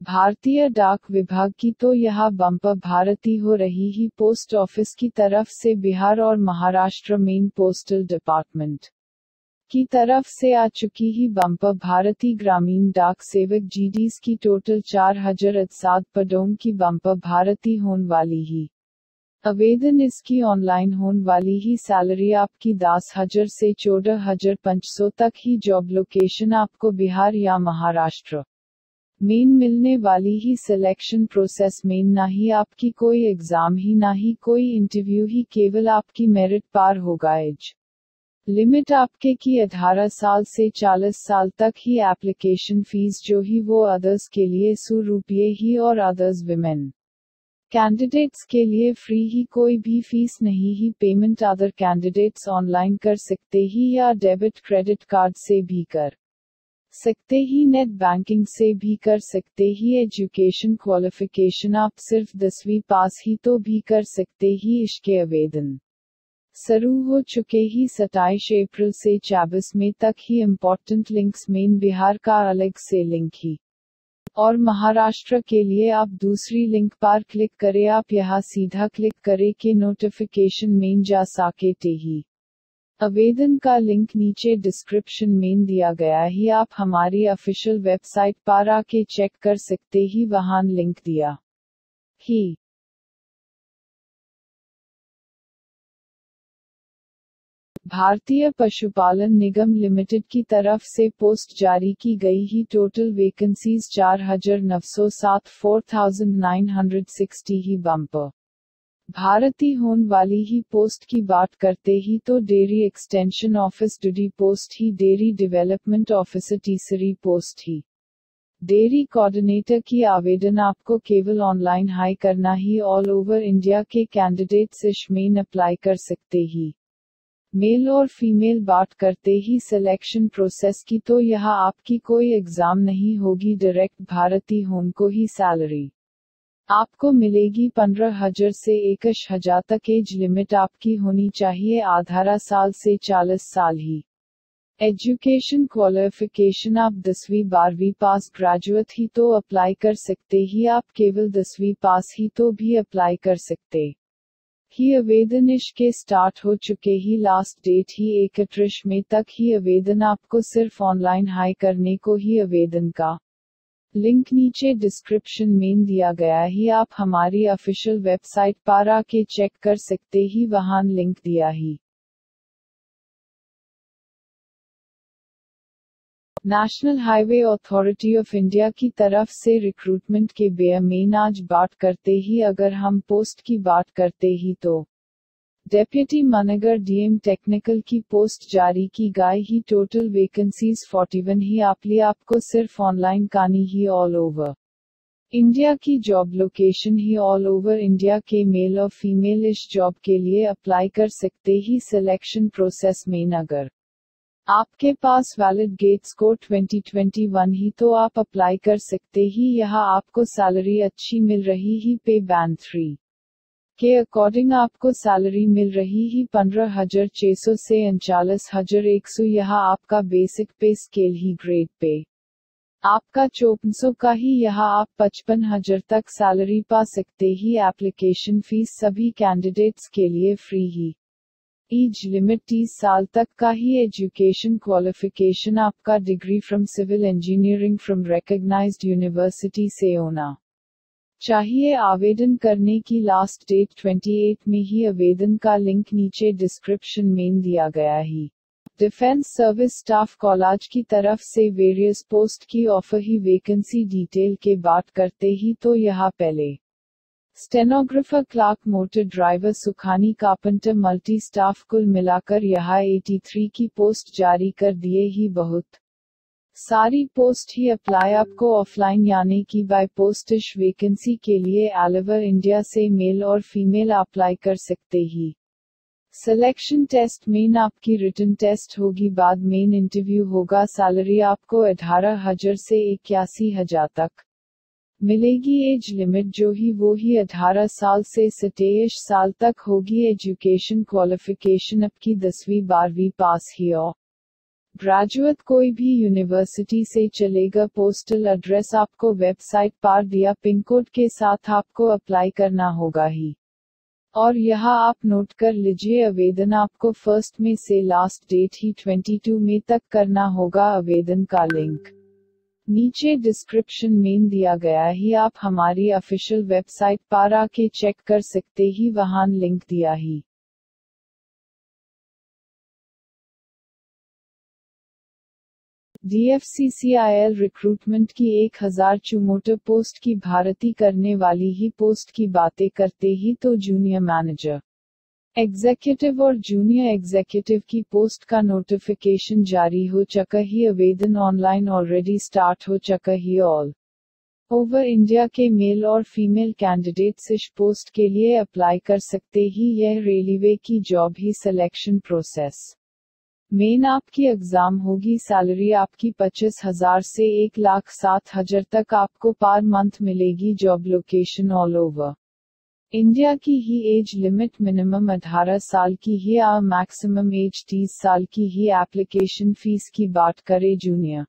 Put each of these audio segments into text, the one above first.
भारतीय डाक विभाग की तो यह बम्पर भारती हो रही ही पोस्ट ऑफिस की तरफ से बिहार और महाराष्ट्र मेन पोस्टल डिपार्टमेंट की तरफ से आ चुकी ही बम्पर भारती ग्रामीण डाक सेवक जीडीज की टोटल 4007 पदों की बम्पर भारती होने वाली ही आवेदन इसकी ऑनलाइन होने वाली ही सैलरी आपकी 10,000 से 14,500 तक ही जॉब लोकेशन आपको बिहार या महाराष्ट्र मेन मिलने वाली ही सिलेक्शन प्रोसेस में ना ही आपकी कोई एग्जाम ही ना ही कोई इंटरव्यू ही केवल आपकी मेरिट पार होगा। एज लिमिट आपके की 18 साल से 40 साल तक ही एप्लीकेशन फीस जो ही वो अदर्स के लिए ₹100 ही और अदर्स विमेन कैंडिडेट्स के लिए फ्री ही कोई भी फीस नहीं ही पेमेंट अदर कैंडिडेट्स ऑनलाइन कर सकते ही या डेबिट क्रेडिट कार्ड से भी कर सकते ही नेट बैंकिंग से भी कर सकते ही एजुकेशन क्वालिफिकेशन आप सिर्फ 10वीं पास ही तो भी कर सकते ही इसके आवेदन शुरू हो चुके ही 27 अप्रैल से 24 मई तक ही इम्पोर्टेंट लिंक्स मेन बिहार का अलग से लिंक ही और महाराष्ट्र के लिए आप दूसरी लिंक पर क्लिक करें। आप यहाँ सीधा क्लिक करें के नोटिफिकेशन में जा सकते ही आवेदन का लिंक नीचे डिस्क्रिप्शन में दिया गया ही आप हमारी ऑफिशियल वेबसाइट पर आके चेक कर सकते ही वहां लिंक दिया ही। भारतीय पशुपालन निगम लिमिटेड की तरफ से पोस्ट जारी की गई ही टोटल वैकेंसीज 4,907 4,960 ही बम्पर भारती होने वाली ही पोस्ट की बात करते ही तो dairy extension office duty post ही डेयरी डेवलपमेंट ऑफिसर तीसरी पोस्ट ही डेयरी कोऑर्डिनेटर की आवेदन आपको केवल ऑनलाइन हाई करना ही ऑल ओवर इंडिया के कैंडिडेट्स इसमें अप्लाई कर सकते ही मेल और फीमेल बात करते ही सिलेक्शन प्रोसेस की तो यहाँ आपकी कोई एग्जाम नहीं होगी डायरेक्ट भारती होम को ही सैलरी आपको मिलेगी 15,000 से 21,000 तक। एज लिमिट आपकी होनी चाहिए 18 साल से 40 साल ही एजुकेशन क्वालिफिकेशन आप 10वीं 12वीं पास ग्रेजुएट ही तो अप्लाई कर सकते ही आप केवल 10वीं पास ही तो भी अप्लाई कर सकते ही आवेदन इसके स्टार्ट हो चुके ही लास्ट डेट ही 31 मई तक ही आवेदन आपको सिर्फ ऑनलाइन हाई करने को ही आवेदन का लिंक नीचे डिस्क्रिप्शन में दिया गया ही आप हमारी ऑफिशियल वेबसाइट पर आके चेक कर सकते ही वहां लिंक दिया ही। National highway authority of India की तरफ से रिक्रूटमेंट के बारे में आज बात करते ही अगर हम पोस्ट की बात करते ही तो डेप्यूटी मैनेजर डीएम टेक्निकल की पोस्ट जारी की गई ही टोटल वैकेंसीज 41 ही आपको सिर्फ ऑनलाइन कानी ही ऑल ओवर इंडिया की जॉब लोकेशन ही ऑल ओवर इंडिया के मेल और फीमेल इस जॉब के लिए अप्लाई कर सकते ही सिलेक्शन प्रोसेस में अगर आपके पास वैलिड गेट स्कोर 2021 ही तो आप अप्लाई कर सकते ही यहाँ आपको सैलरी अच्छी मिल रही ही पे बैंड 3 के अकॉर्डिंग आपको सैलरी मिल रही ही 15,600 से 39,100 यहाँ आपका बेसिक पे स्केल ही ग्रेड पे आपका 5400 का ही यहाँ आप 55,000 तक सैलरी पा सकते ही एप्लीकेशन फीस सभी कैंडिडेट्स के लिए फ्री ही एज लिमिट 30 साल तक का ही एजुकेशन क्वालिफिकेशन आपका degree from civil engineering from recognised university से होना चाहिए। आवेदन करने की लास्ट डेट 28 में ही आवेदन का लिंक नीचे डिस्क्रिप्शन में दिया गया ही। डिफेंस सर्विस स्टाफ कॉलेज की तरफ से वेरियस पोस्ट की ऑफर ही वैकेंसी डिटेल के बात करते ही तो यहाँ पहले स्टेनोग्राफर क्लार्क मोटर ड्राइवर सुखानी कारपेंटर मल्टी स्टाफ कुल मिलाकर यहाँ 83 की पोस्ट जारी कर दिए ही बहुत सारी पोस्ट ही अप्लाई आपको ऑफलाइन यानी कि बाय पोस्ट इस वैकेंसी के लिए ऑल ओवर इंडिया से मेल और फीमेल अप्लाई कर सकते ही। सिलेक्शन टेस्ट मेन आपकी रिटन टेस्ट होगी बाद मेन इंटरव्यू होगा। सैलरी आपको 18,000 से 81,000 तक मिलेगी। एज लिमिट जो ही वो ही 18 साल से 27 साल तक होगी। एजुकेशन क्वालिफिकेशन आपकी 10वीं 12वीं पास ही और ग्रेजुएट कोई भी यूनिवर्सिटी से चलेगा। पोस्टल एड्रेस आपको वेबसाइट पर दिया पिन कोड के साथ आपको अप्लाई करना होगा ही। और यहाँ आप नोट कर लीजिए, आवेदन आपको 1 मई से लास्ट डेट ही 22 मई तक करना होगा। आवेदन का लिंक नीचे डिस्क्रिप्शन में दिया गया ही, आप हमारी ऑफिशियल वेबसाइट पर आके चेक कर सकते ही, वहां लिंक दिया ही। DFCCIL रिक्रूटमेंट की 1000 चुमोटर पोस्ट की भर्ती करने वाली ही पोस्ट की बातें करते ही तो जूनियर मैनेजर, एग्जीक्यूटिव और जूनियर एग्जीक्यूटिव की पोस्ट का नोटिफिकेशन जारी हो चुका ही। आवेदन ऑनलाइन ऑलरेडी स्टार्ट हो चुका ही। ऑल ओवर इंडिया के मेल और फीमेल कैंडिडेट्स इस पोस्ट के लिए अप्लाई कर सकते ही। यह रेलवे की जॉब ही। सिलेक्शन प्रोसेस मेन आपकी एग्जाम होगी। सैलरी आपकी 25,000 से 1,07,000 तक आपको पर मंथ मिलेगी। Job location all over India की ही। एज लिमिट मिनिमम 18 साल की ही और मैक्सिमम एज 30 साल की ही। एप्लीकेशन फीस की बात करें, जूनियर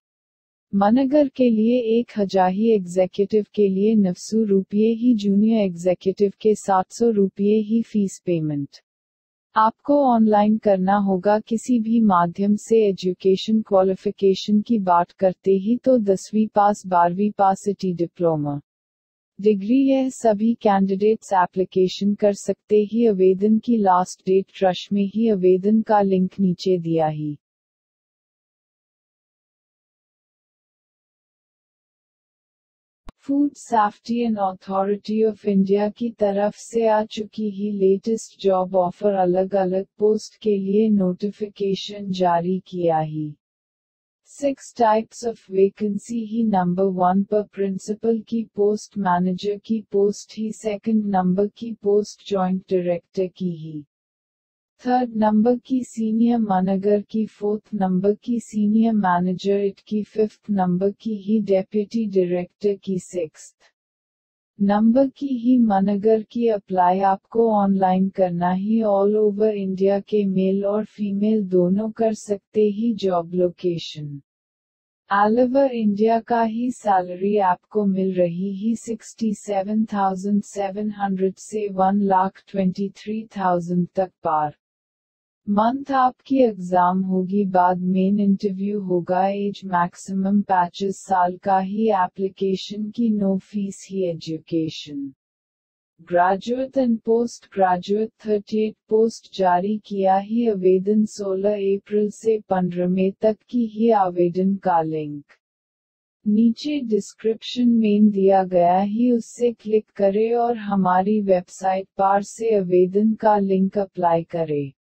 मैनेजर के लिए 1000 ही, एग्जीक्यूटिव के लिए 900 रुपये ही, जूनियर एग्जीक्यूटिव के 700 रुपये ही फीस पेमेंट आपको ऑनलाइन करना होगा किसी भी माध्यम से। एजुकेशन क्वालिफिकेशन की बात करते ही तो 10वीं पास, 12वीं पास, ITI डिप्लोमा डिग्री, यह सभी कैंडिडेट्स एप्लीकेशन कर सकते ही। आवेदन की लास्ट डेट ट्रश में ही। आवेदन का लिंक नीचे दिया ही। Food safety and authority of India की तरफ से आ चुकी ही लेटेस्ट जॉब ऑफर। अलग अलग पोस्ट के लिए नोटिफिकेशन जारी किया ही। 6 types of vacancy he. Number 1 पर प्रिंसिपल की पोस्ट, मैनेजर की पोस्ट ही। सेकंड नंबर की पोस्ट जॉइंट डायरेक्टर की ही। थर्ड नंबर की सीनियर मैनेजर की। फोर्थ नंबर की सीनियर मैनेजर इट की। फिफ्थ नंबर की ही डेप्यूटी डायरेक्टर की। सिक्स्थ नंबर की ही मैनेजर की। अप्लाई आपको ऑनलाइन करना ही। ऑल ओवर इंडिया के मेल और फीमेल दोनों कर सकते ही। Job location all over India का ही। सैलरी आपको मिल रही ही 67,700 से 1,23,000 तक पर मंथ। आपकी एग्जाम होगी, बाद मेन इंटरव्यू होगा। एज मैक्सिमम 25 साल का ही। एप्लीकेशन की नो फीस ही। Education graduate and post graduate 38 post जारी किया ही। आवेदन 16 अप्रैल से 15 मई तक की ही। आवेदन का लिंक नीचे डिस्क्रिप्शन में दिया गया ही, उससे क्लिक करें और हमारी वेबसाइट पर से आवेदन का लिंक अप्लाई करें।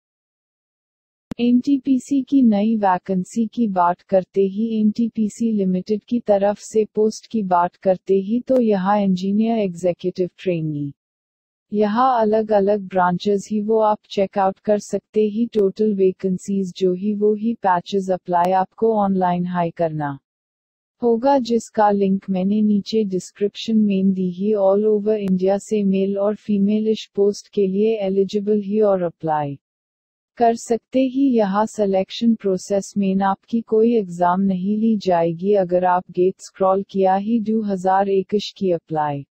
एनटीपीसी की नई वैकेंसी की बात करते ही, एनटीपीसी लिमिटेड की तरफ से पोस्ट की बात करते ही तो यहाँ इंजीनियर एग्जीक्यूटिव ट्रेनी, यहाँ अलग अलग ब्रांचेस ही वो आप चेकआउट कर सकते ही। टोटल वैकेंसीज जो ही वो ही पैचेस अप्लाई आपको ऑनलाइन हाई करना होगा, जिसका लिंक मैंने नीचे डिस्क्रिप्शन में दी ही। ऑल ओवर इंडिया से मेल और फीमेल इस पोस्ट के लिए एलिजिबल ही और अप्लाई कर सकते ही। यहाँ सिलेक्शन प्रोसेस में आपकी कोई एग्जाम नहीं ली जाएगी। अगर आप गेट स्क्रॉल किया ही 2021 की अप्लाई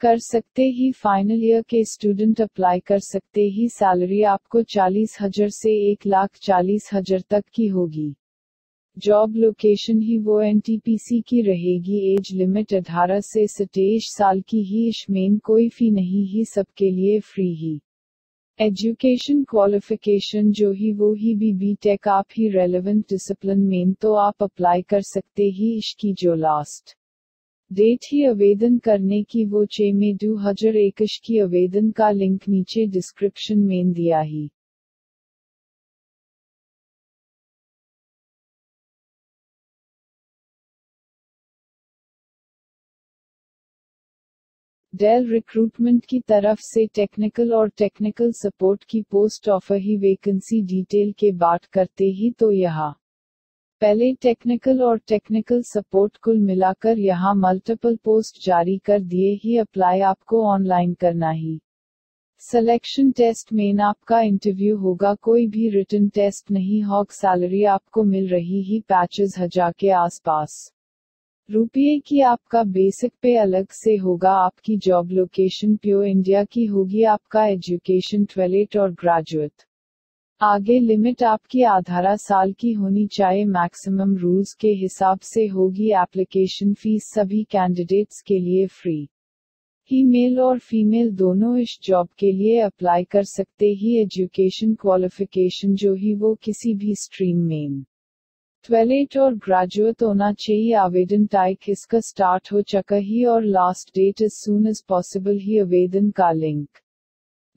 कर सकते ही। फाइनल ईयर के स्टूडेंट अप्लाई कर सकते ही। सैलरी आपको 40,000 से 1,40,000 तक की होगी। जॉब लोकेशन ही वो एनटीपीसी की रहेगी। एज लिमिट 18 से 27 साल की ही। इसमें कोई फी नहीं ही, सबके लिए फ्री ही। एजुकेशन क्वालिफिकेशन जो ही वो ही बीटेक आप ही। रेलेवेंट डिसिप्लिन में तो आप अप्लाई कर सकते ही। इसकी जो लास्ट डेट ही आवेदन करने की वो 6 मई 2021 की। आवेदन का लिंक नीचे डिस्क्रिप्शन में दिया ही। डेल रिक्रूटमेंट की तरफ से टेक्निकल और टेक्निकल सपोर्ट की पोस्ट ऑफर ही। वैकेंसी डिटेल के बात करते ही तो यहाँ पहले टेक्निकल और टेक्निकल सपोर्ट कुल मिलाकर यहाँ मल्टीपल पोस्ट जारी कर दिए ही। अप्लाई आपको ऑनलाइन करना ही। सिलेक्शन टेस्ट मेन आपका इंटरव्यू होगा, कोई भी रिटन टेस्ट नहीं होगा। सैलरी आपको मिल रही ही 50,000 के आसपास रुपये की। आपका बेसिक पे अलग से होगा। आपकी जॉब लोकेशन प्योर इंडिया की होगी। आपका एजुकेशन 12 और ग्रेजुएट। आगे लिमिट आपकी 18 साल की होनी चाहिए। मैक्सिमम रूल्स के हिसाब से होगी। एप्लीकेशन फीस सभी कैंडिडेट्स के लिए फ्री ही। मेल और फीमेल दोनों इस जॉब के लिए अप्लाई कर सकते ही। एजुकेशन क्वालिफिकेशन जो ही वो किसी भी स्ट्रीम में 12 और ग्रेजुएट होना चाहिए। आवेदन तारीख इसका स्टार्ट हो चुका ही और last date is soon as possible ही। आवेदन का लिंक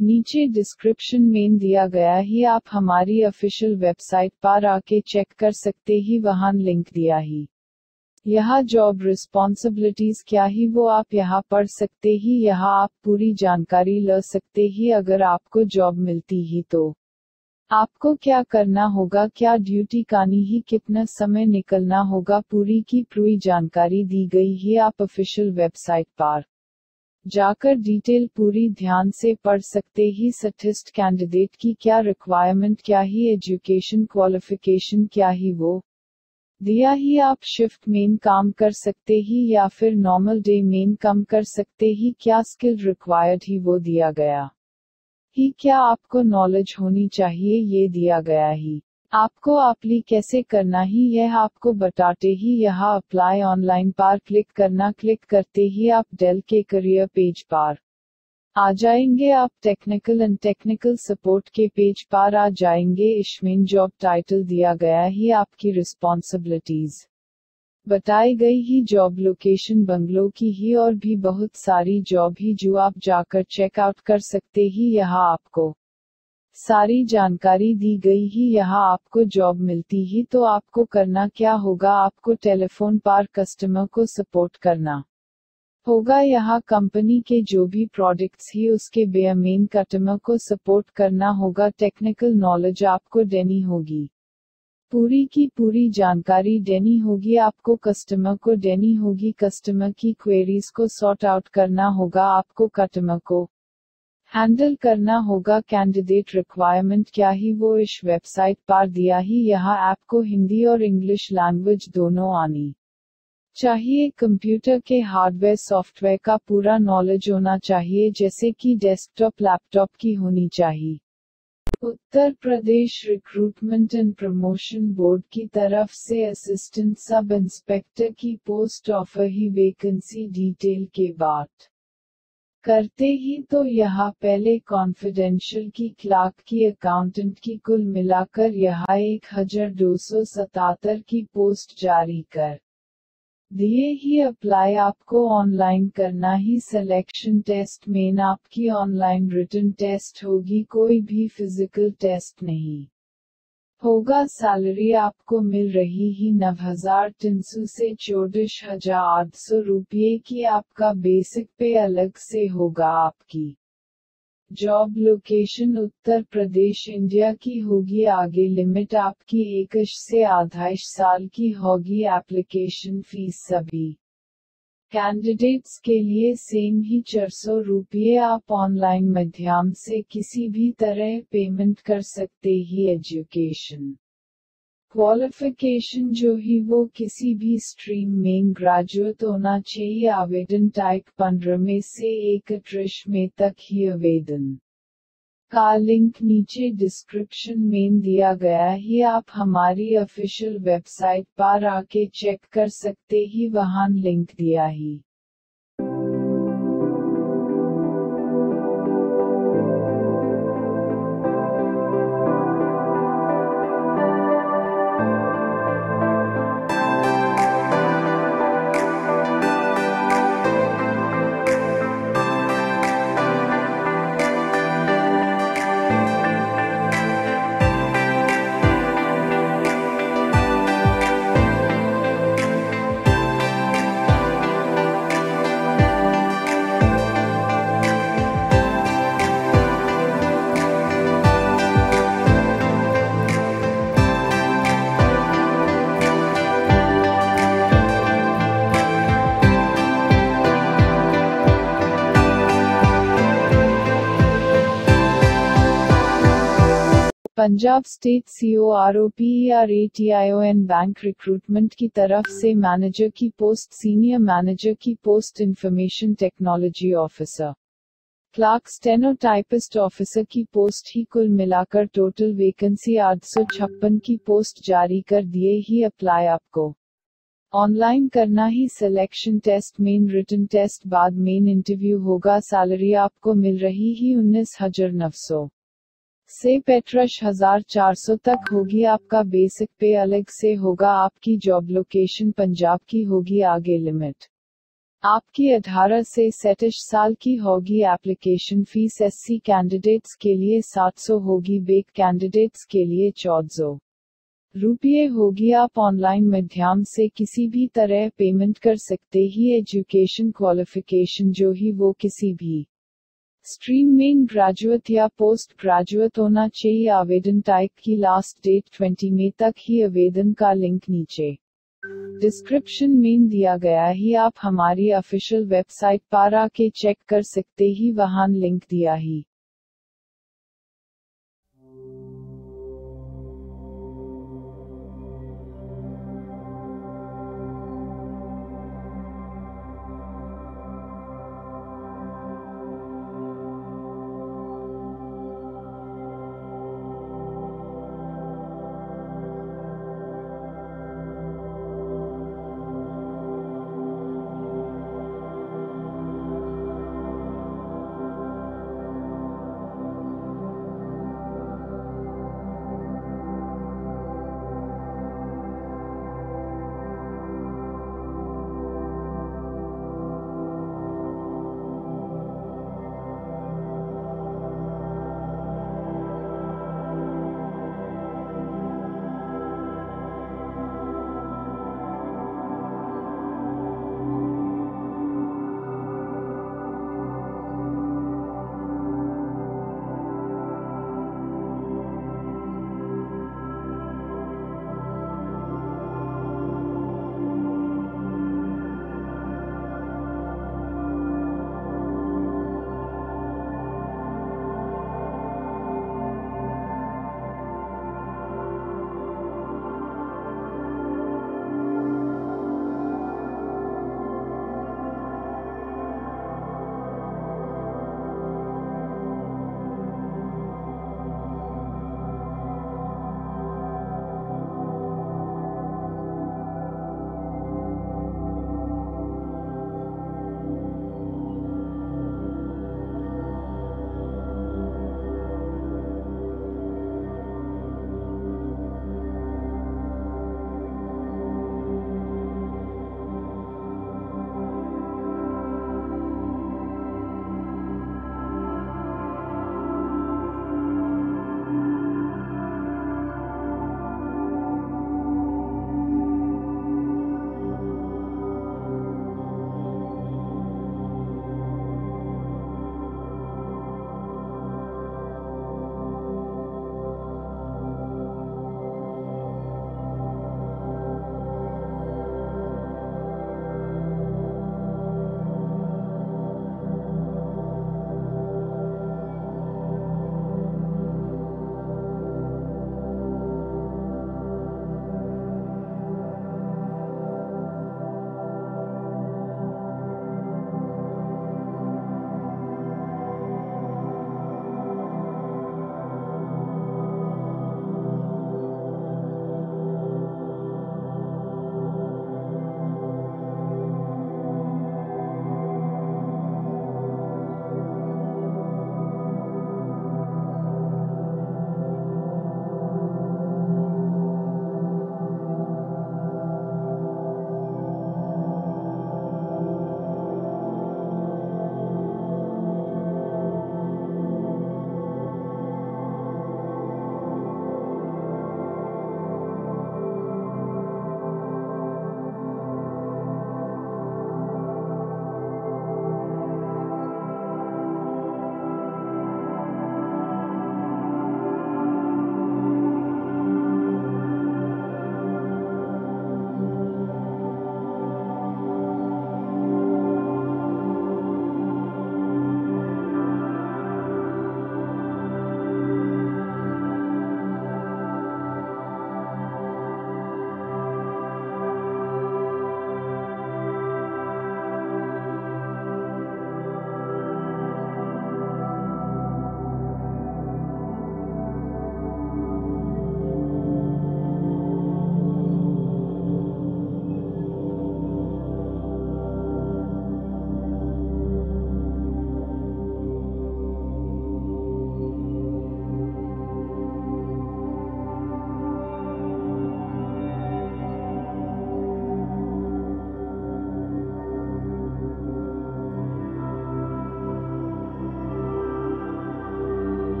नीचे डिस्क्रिप्शन में दिया गया ही। आप हमारी ऑफिशियल वेबसाइट पर आके चेक कर सकते ही, वहां लिंक दिया ही। यहाँ जॉब रिस्पॉन्सिबिलिटीज क्या ही वो आप यहाँ पढ़ सकते ही। यहाँ आप पूरी जानकारी ले सकते ही। अगर आपको जॉब मिलती ही तो आपको क्या करना होगा, क्या ड्यूटी करनी ही, कितना समय निकलना होगा, पूरी की पूरी जानकारी दी गई है। आप ऑफिशियल वेबसाइट पर जाकर डिटेल पूरी ध्यान से पढ़ सकते ही। सटिस्ट कैंडिडेट की क्या रिक्वायरमेंट क्या ही, एजुकेशन क्वालिफिकेशन क्या ही वो दिया ही। आप शिफ्ट में काम कर सकते ही या फिर नॉर्मल डे में काम कर सकते ही। क्या स्किल रिक्वायर्ड ही वो दिया गया ही। क्या आपको नॉलेज होनी चाहिए ये दिया गया ही। आपको अप्लाई कैसे करना ही यह आपको बताते ही। यहाँ अप्लाई ऑनलाइन पर क्लिक करना। क्लिक करते ही आप डेल के करियर पेज पर आ जाएंगे। आप टेक्निकल एंड टेक्निकल सपोर्ट के पेज पर आ जाएंगे। इसमें जॉब टाइटल दिया गया ही, आपकी रिस्पॉन्सिबिलिटीज बताई गई ही, जॉब लोकेशन बंगलो की ही और भी बहुत सारी जॉब ही जो आप जाकर चेकआउट कर सकते ही। यहाँ आपको सारी जानकारी दी गई ही। यहाँ आपको जॉब मिलती ही तो आपको करना क्या होगा, आपको टेलीफोन पर कस्टमर को सपोर्ट करना होगा। यहाँ कंपनी के जो भी प्रोडक्ट्स ही उसके बेमेन कस्टमर को सपोर्ट करना होगा। टेक्निकल नॉलेज आपको देनी होगी, पूरी की पूरी जानकारी देनी होगी। आपको कस्टमर को देनी होगी। कस्टमर की क्वेरीज को सॉर्ट आउट करना होगा। आपको कस्टमर को हैंडल करना होगा। कैंडिडेट रिक्वायरमेंट क्या ही वो इस वेबसाइट पर दिया ही। यहाँ आपको हिंदी और इंग्लिश लैंग्वेज दोनों आनी चाहिए। कंप्यूटर के हार्डवेयर सॉफ्टवेयर का पूरा नॉलेज होना चाहिए, जैसे कि डेस्कटॉप लैपटॉप की होनी चाहिए। Uttar Pradesh recruitment and promotion board की तरफ से असिस्टेंट सब इंस्पेक्टर की पोस्ट ऑफर ही। वैकेंसी डिटेल के बात करते ही तो यहाँ पहले कॉन्फिडेंशियल की, क्लार्क की, अकाउंटेंट की, कुल मिलाकर यहाँ 1277 की पोस्ट जारी कर दिए ही। अप्लाई आपको ऑनलाइन करना ही। सिलेक्शन टेस्ट में आपकी ऑनलाइन रिटन टेस्ट होगी, कोई भी फिजिकल टेस्ट नहीं होगा। सैलरी आपको मिल रही ही 9,300 से 14,800 रुपये की। आपका बेसिक पे अलग से होगा। आपकी job location Uttar Pradesh India की होगी। आगे लिमिट आपकी 21 से 28 साल की होगी। एप्लीकेशन फीस सभी कैंडिडेट्स के लिए सेम ही 400 रुपये। आप ऑनलाइन माध्यम से किसी भी तरह पेमेंट कर सकते ही। एजुकेशन क्वालिफिकेशन जो ही वो किसी भी स्ट्रीम में ग्रेजुएट होना चाहिए। आवेदन तारीख 15 में से 31 मई तक ही। आवेदन का लिंक नीचे डिस्क्रिप्शन में दिया गया है। आप हमारी ऑफिशियल वेबसाइट पर आके चेक कर सकते ही, वहां लिंक दिया है। Punjab state CORPERATION bank recruitment की तरफ से मैनेजर की पोस्ट, सीनियर मैनेजर की post, information technology officer, clerk, stenotypist officer की पोस्ट ही कुल मिलाकर टोटल वैकेंसी 856 की पोस्ट जारी कर दिए ही अप्लाई आपको ऑनलाइन करना ही selection test, main written test, बाद मेन इंटरव्यू होगा। सैलरी आपको मिल रही ही 19,900 से 65,400 तक होगी। आपका बेसिक पे अलग से होगा। आपकी जॉब लोकेशन पंजाब की होगी। आगे लिमिट आपकी 18 से 27 साल की होगी। एप्लीकेशन फीस SC कैंडिडेट्स के लिए 700 होगी, बेक कैंडिडेट्स के लिए 1400 रुपये होगी। आप ऑनलाइन माध्यम से किसी भी तरह पेमेंट कर सकते ही। एजुकेशन क्वालिफिकेशन जो ही वो किसी भी स्ट्रीम में ग्रेजुएट या पोस्ट ग्रेजुएट होना चाहिए। आवेदन टाइप की लास्ट डेट 20 मई तक ही। आवेदन का लिंक नीचे डिस्क्रिप्शन में दिया गया ही। आप हमारी ऑफिशियल वेबसाइट पर आके चेक कर सकते ही, वहां लिंक दिया ही।